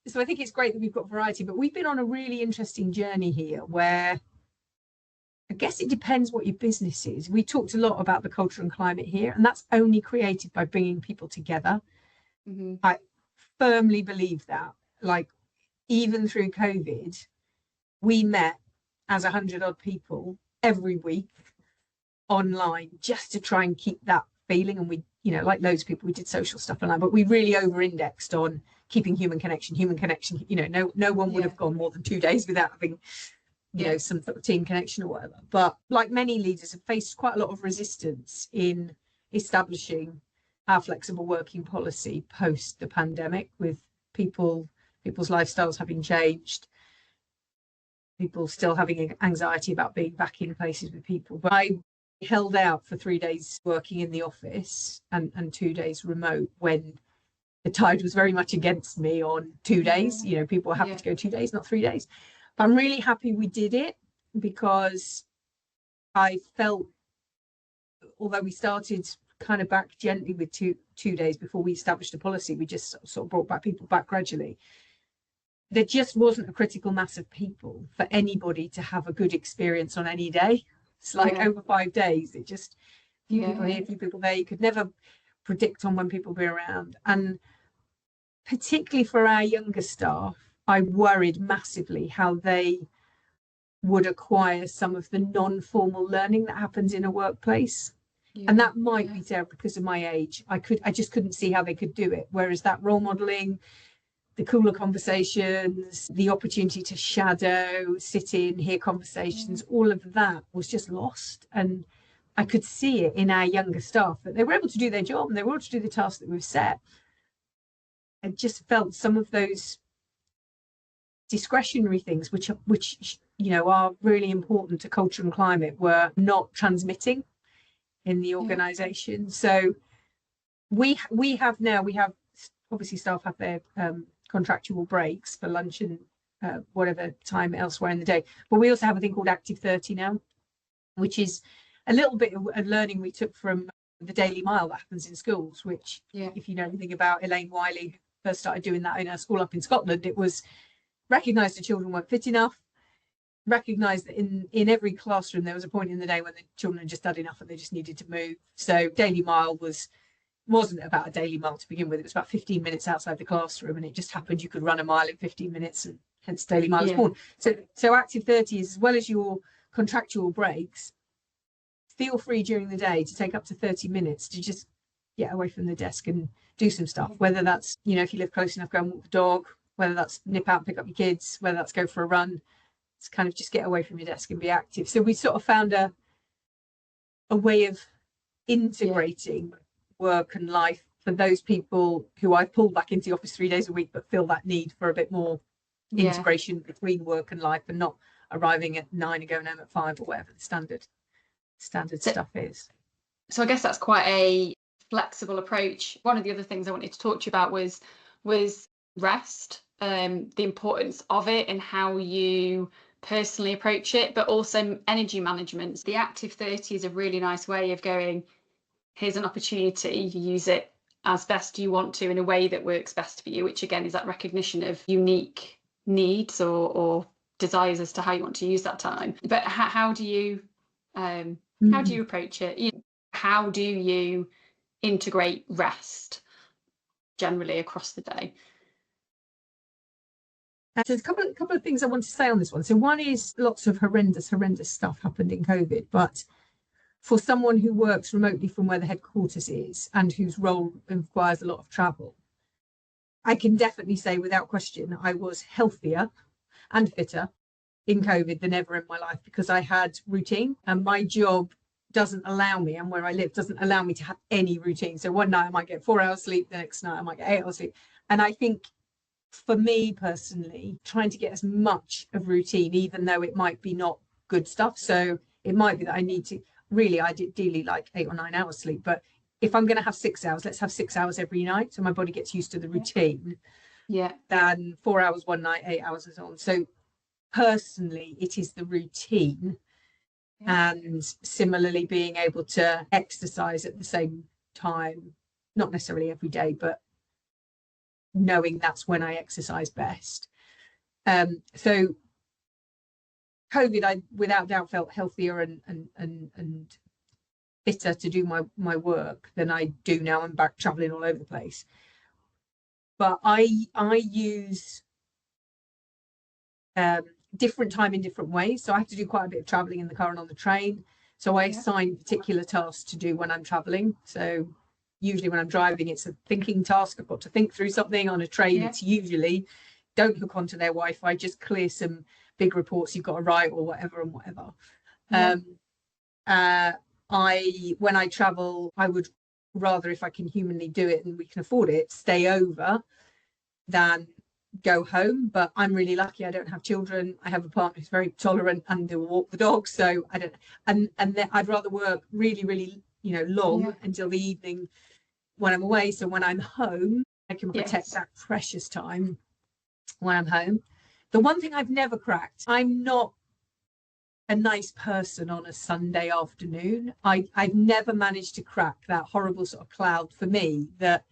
So I think it's great that we've got variety, but we've been on a really interesting journey here where I guess it depends what your business is. We talked a lot about the culture and climate here, and that's only created by bringing people together. I firmly believe that, like, even through COVID, we met as 100 odd people every week online just to try and keep that feeling. And we, like loads of people, we did social stuff and that, but we really over-indexed on keeping human connection. No one would have gone more than 2 days without having some sort of team connection or whatever. But like many leaders, have faced quite a lot of resistance in establishing our flexible working policy post the pandemic, with people's lifestyles having changed, people still having anxiety about being back in places with people. But I held out for 3 days working in the office and 2 days remote when the tide was very much against me on 2 days. People were happy to go 2 days, not 3 days. But I'm really happy we did it, because I felt, although we started kind of back gently with two days before we established a policy, we just sort of brought people back gradually. There just wasn't a critical mass of people for anybody to have a good experience on any day. It's like over 5 days, it just, few people here, few people there. You could never predict on when people will be around. And particularly for our younger staff, I worried massively how they would acquire some of the non-formal learning that happens in a workplace. And that might be there because of my age. I just couldn't see how they could do it. Whereas that role modeling, the cooler conversations, the opportunity to shadow, sit in, hear conversations, all of that was just lost. And I could see it in our younger staff that they were able to do their job and they were able to do the tasks that we've set. I just felt some of those discretionary things, which are really important to culture and climate, were not transmitting in the organization. So we have obviously staff have their contractual breaks for lunch and whatever time elsewhere in the day, but we also have a thing called Active 30 now, which is a little bit of learning we took from the Daily Mile that happens in schools, which if you know anything about Elaine Wiley, who first started doing that in a school up in Scotland, it was recognise the children weren't fit enough, recognise that in every classroom there was a point in the day when the children had just done enough and they just needed to move. So Daily Mile wasn't about a daily mile to begin with. It was about 15 minutes outside the classroom, and it just happened you could run a mile in 15 minutes, and hence Daily Mile was born. So Active 30 is, as well as your contractual breaks, feel free during the day to take up to 30 minutes to just get away from the desk and do some stuff, whether that's, if you live close enough, go and walk the dog, whether that's nip out and pick up your kids, whether that's go for a run. It's kind of just get away from your desk and be active. So we sort of found a way of integrating work and life for those people who I've pulled back into the office 3 days a week but feel that need for a bit more integration between work and life, and not arriving at 9 and going home at 5 or whatever the standard stuff is. So I guess that's quite a flexible approach. One of the other things I wanted to talk to you about was rest, the importance of it and how you personally approach it, but also energy management. The active 30 is a really nice way of going, here's an opportunity, you use it as best you want to in a way that works best for you, which again is that recognition of unique needs or desires as to how you want to use that time. But how do you approach it? How do you integrate rest generally across the day? So there's a couple of things I want to say on this one. So one is lots of horrendous stuff happened in COVID, but for someone who works remotely from where the headquarters is and whose role requires a lot of travel, I can definitely say without question I was healthier and fitter in COVID than ever in my life, because I had routine, and my job doesn't allow me, and where I live doesn't allow me to have any routine. So one night I might get 4 hours sleep, the next night I might get 8 hours sleep. And I think for me personally, trying to get as much of routine, even though it might be not good stuff. So it might be that I need to really, I ideally like 8 or 9 hours sleep, but if I'm going to have 6 hours, let's have 6 hours every night, so my body gets used to the routine. Than 4 hours one night, 8 hours is on. So personally, it is the routine. And similarly, being able to exercise at the same time, not necessarily every day, but knowing that's when I exercise best. So COVID, I without doubt felt healthier and fitter to do my work than I do now. I'm back traveling all over the place. But I use different time in different ways. So I have to do quite a bit of traveling in the car and on the train. So I assign particular tasks to do when I'm traveling. So usually when I'm driving, it's a thinking task. I've got to think through something. On a train, it's usually don't hook onto their Wi-Fi, just clear some big reports you've got to write or whatever and whatever. When I travel, I would rather, if I can humanly do it and we can afford it, stay over than go home. But I'm really lucky I don't have children. I have a partner who's very tolerant and will walk the dog, so I don't, and then I'd rather work really long until the evening when I'm away, so when I'm home I can protect that precious time when I'm home. The one thing I've never cracked, I'm not a nice person on a Sunday afternoon. I've never managed to crack that horrible sort of cloud for me that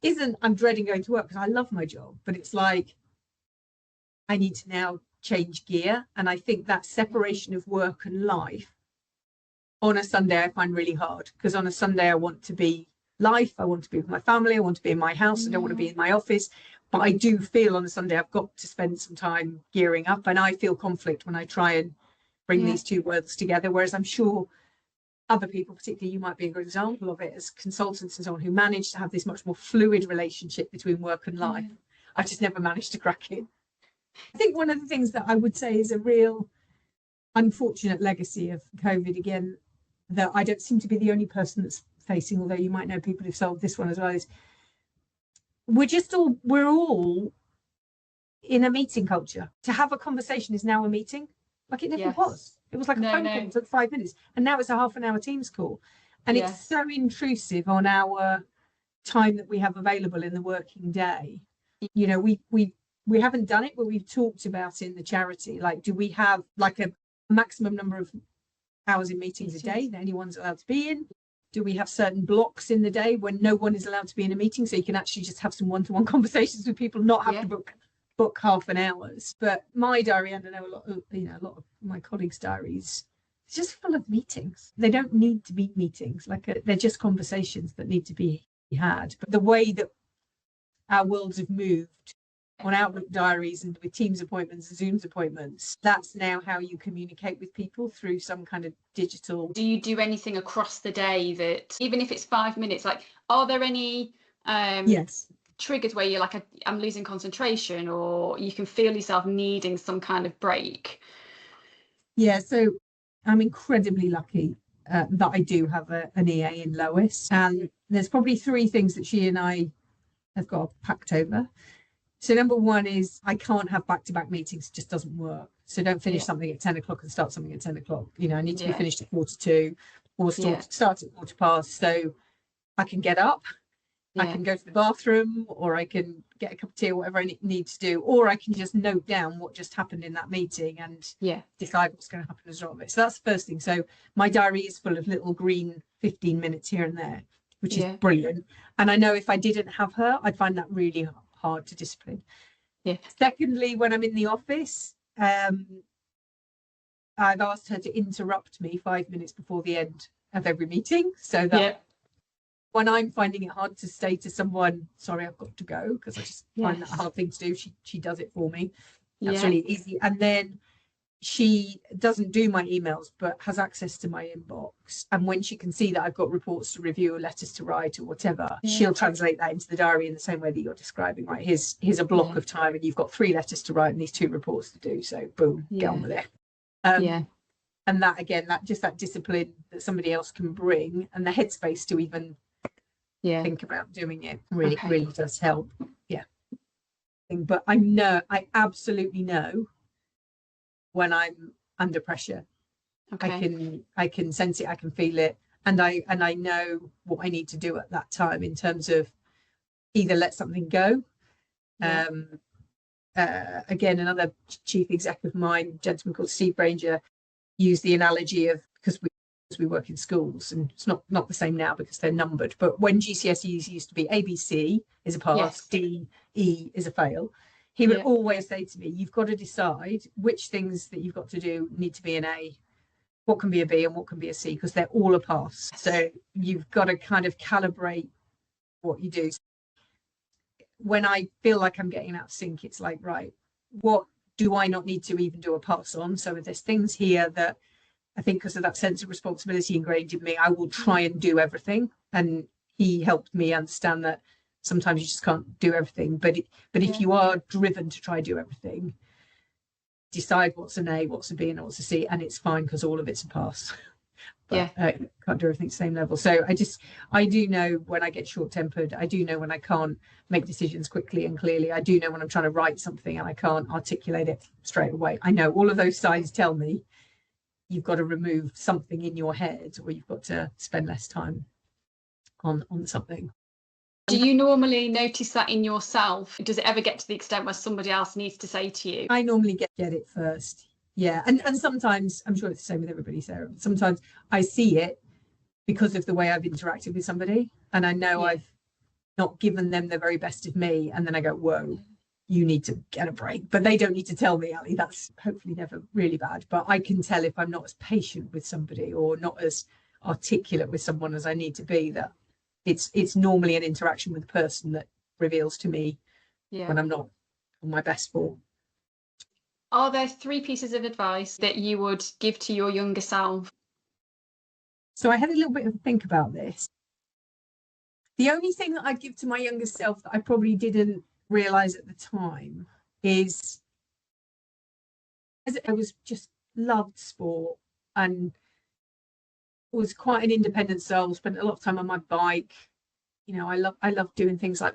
isn't, I'm dreading going to work because I love my job, but it's like I need to now change gear. And I think that separation of work and life on a Sunday I find really hard, because on a Sunday I want to be life, I want to be with my family, I want to be in my house, I don't want to be in my office. But I do feel on a Sunday I've got to spend some time gearing up, and I feel conflict when I try and bring these two worlds together. Whereas I'm sure other people, particularly you might be a good example of it as consultants and so on, who manage to have this much more fluid relationship between work and life. I've just never managed to crack it. I think one of the things that I would say is a real unfortunate legacy of COVID, again, that I don't seem to be the only person that's facing, although you might know people who've solved this one as well, is we're all in a meeting culture. To have a conversation is now a meeting. Like it never was. It was like a phone call, it took 5 minutes, and now it's a half an hour Teams call, and it's so intrusive on our time that we have available in the working day. You know, we haven't done it, but we've talked about in the charity, like, do we have like a maximum number of hours in meetings a day that anyone's allowed to be in? Do we have certain blocks in the day when no one is allowed to be in a meeting, so you can actually just have some one-to-one conversations with people, not have to book half an hour's? But my diary, and I know a lot of my colleagues' diaries, it's just full of meetings. They don't need to be meetings, they're just conversations that need to be had. But the way that our worlds have moved on Outlook diaries and with Teams appointments and Zoom's appointments, that's now how you communicate with people, through some kind of digital. Do you do anything across the day that, even if it's 5 minutes, like, are there any triggers where you're like, I'm losing concentration, or you can feel yourself needing some kind of break? Yeah, so I'm incredibly lucky that I do have an EA in Lois, and there's probably 3 things that she and I have got a pact over. So number one is I can't have back-to-back meetings. It just doesn't work. So don't finish something at 10 o'clock and start something at 10 o'clock. You know, I need to be finished at 1:45 or start at 1:15. So I can get up, I can go to the bathroom, or I can get a cup of tea or whatever I need to do, or I can just note down what just happened in that meeting and decide what's going to happen as a result of it. So that's the first thing. So my diary is full of little green 15 minutes here and there, which is brilliant. And I know if I didn't have her, I'd find that really hard to discipline. Secondly, when I'm in the office, I've asked her to interrupt me 5 minutes before the end of every meeting, so that when I'm finding it hard to say to someone, sorry, I've got to go, because I just find that a hard thing to do, she does it for me. That's really easy. And then she doesn't do my emails, but has access to my inbox. And when she can see that I've got reports to review or letters to write or whatever, she'll translate that into the diary in the same way that you're describing, right? Here's a block of time and you've got 3 letters to write and these 2 reports to do. So boom, get on with it. And that, again, that discipline that somebody else can bring, and the headspace to even think about doing it really does help. But I absolutely know when I'm under pressure. I can sense it, I can feel it, and I know what I need to do at that time in terms of either let something go. Again, another chief exec of mine, a gentleman called Steve Granger, used the analogy of, because we work in schools, and it's not the same now because they're numbered, but when GCSEs used to be ABC is a pass, D, E is a fail, he would always say to me, you've got to decide which things that you've got to do need to be an A, what can be a B and what can be a C, because they're all a pass. So you've got to kind of calibrate what you do. When I feel like I'm getting out of sync, it's like, right, what do I not need to even do a pass on? So there's things here that I think, because of that sense of responsibility ingrained in me, I will try and do everything. And he helped me understand that sometimes you just can't do everything. But if you are driven to try do everything, decide what's an A, what's a B, and what's a C, and it's fine because all of it's a pass. But can't do everything at the same level. So I do know when I get short-tempered. I do know when I can't make decisions quickly and clearly. I do know when I'm trying to write something and I can't articulate it straight away. I know all of those signs tell me you've got to remove something in your head, or you've got to spend less time on something. Do you normally notice that in yourself? Does it ever get to the extent where somebody else needs to say to you? I normally get it first. Yeah. And sometimes, I'm sure it's the same with everybody, Sarah, sometimes I see it because of the way I've interacted with somebody, and I know I've not given them the very best of me, and then I go, whoa, you need to get a break. But they don't need to tell me, Ali. That's hopefully never really bad. But I can tell if I'm not as patient with somebody or not as articulate with someone as I need to be, that it's normally an interaction with the person that reveals to me when I'm not on my best form. Are there 3 pieces of advice that you would give to your younger self? So I had a little bit of a think about this. The only thing that I'd give to my younger self that I probably didn't realize at the time is, as I was just loved sport and was quite an independent soul, spent a lot of time on my bike. You know, I love doing things like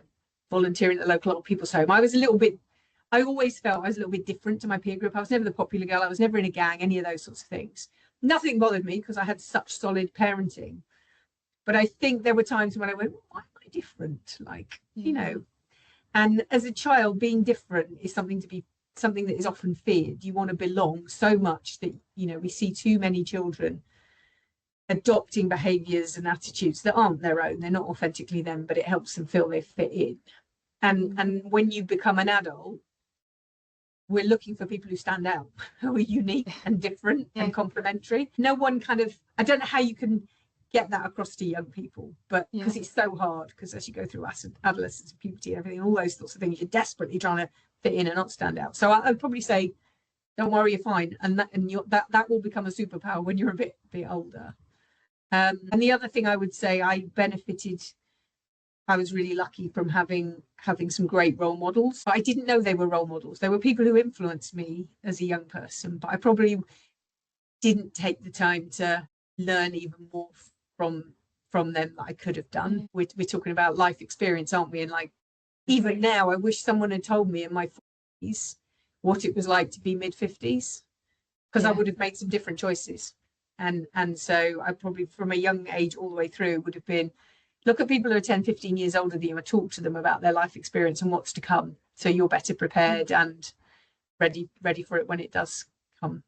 volunteering at the local old people's home. I always felt I was a little bit different to my peer group. I was never the popular girl. I was never in a gang, any of those sorts of things. Nothing bothered me because I had such solid parenting. But I think there were times when I went, why am I different? Like, you know, and as a child, being different is something that is often feared. You want to belong so much that, you know, we see too many children adopting behaviours and attitudes that aren't their own. They're not authentically them, but it helps them feel they fit in. And when you become an adult, we're looking for people who stand out, who are unique and different and complementary. No one kind of, I don't know how you can get that across to young people, but because it's so hard, because as you go through adolescence, puberty, everything, all those sorts of things, you're desperately trying to fit in and not stand out. So I'd probably say, don't worry, you're fine, and that will become a superpower when you're a bit older. And the other thing I would say, I was really lucky from having some great role models. I didn't know they were role models. They were people who influenced me as a young person, but I probably didn't take the time to learn even more from them that I could have done. We're talking about life experience, aren't we? And like even now, I wish someone had told me in my 40s what it was like to be mid-50s, because I would have made some different choices. And so I probably, from a young age all the way through, would have been, look at people who are 10, 15 years older than you and talk to them about their life experience and what's to come. So you're better prepared and ready for it when it does come.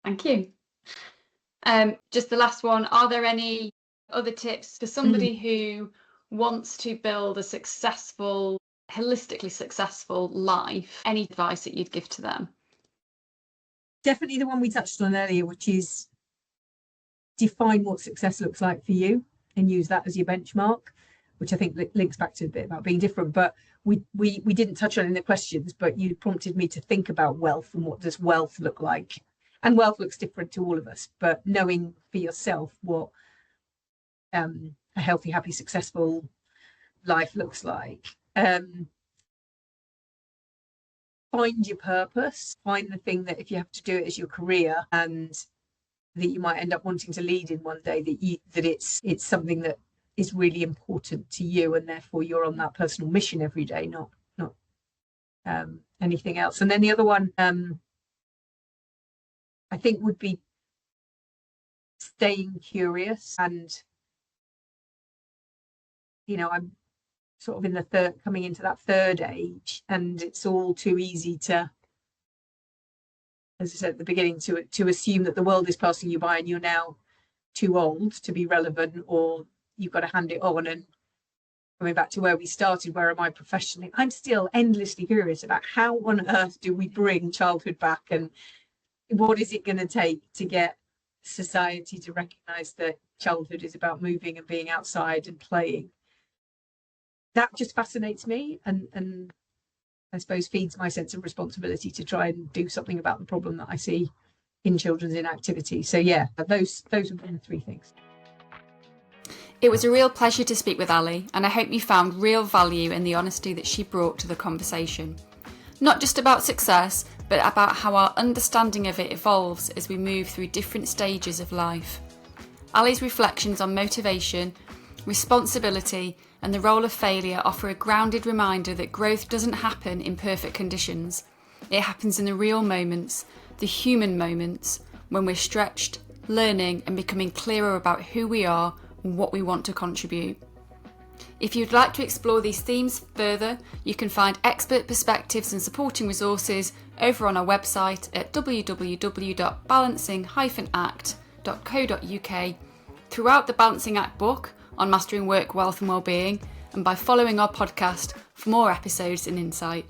Thank you. Just the last one, are there any other tips for somebody who wants to build a successful, holistically successful life? Any advice that you'd give to them? Definitely the one we touched on earlier, which is define what success looks like for you and use that as your benchmark, which I think links back to a bit about being different. But we didn't touch on it in the questions, but you prompted me to think about wealth and what does wealth look like. And wealth looks different to all of us, but knowing for yourself what a healthy, happy, successful life looks like. Find your purpose, find the thing that if you have to do it as your career and that you might end up wanting to lead in one day, that it's something that is really important to you, and therefore you're on that personal mission every day, not anything else. And then the other one I think would be staying curious. And I'm sort of in the coming into that third age, and it's all too easy to, as I said at the beginning, to assume that the world is passing you by and you're now too old to be relevant, or you've got to hand it on. And coming back to where we started, where am I professionally? I'm still endlessly curious about how on earth do we bring childhood back, and what is it going to take to get society to recognise that childhood is about moving and being outside and playing. That just fascinates me, and I suppose feeds my sense of responsibility to try and do something about the problem that I see in children's inactivity. So yeah, those have been the three things. It was a real pleasure to speak with Ali, and I hope you found real value in the honesty that she brought to the conversation. Not just about success, but about how our understanding of it evolves as we move through different stages of life. Ali's reflections on motivation, responsibility, and the role of failure offer a grounded reminder that growth doesn't happen in perfect conditions. It happens in the real moments, the human moments, when we're stretched, learning, and becoming clearer about who we are and what we want to contribute. If you'd like to explore these themes further, you can find expert perspectives and supporting resources over on our website at www.balancing-act.co.uk, throughout the Balancing Act book on mastering work, wealth and wellbeing, and by following our podcast for more episodes and insight.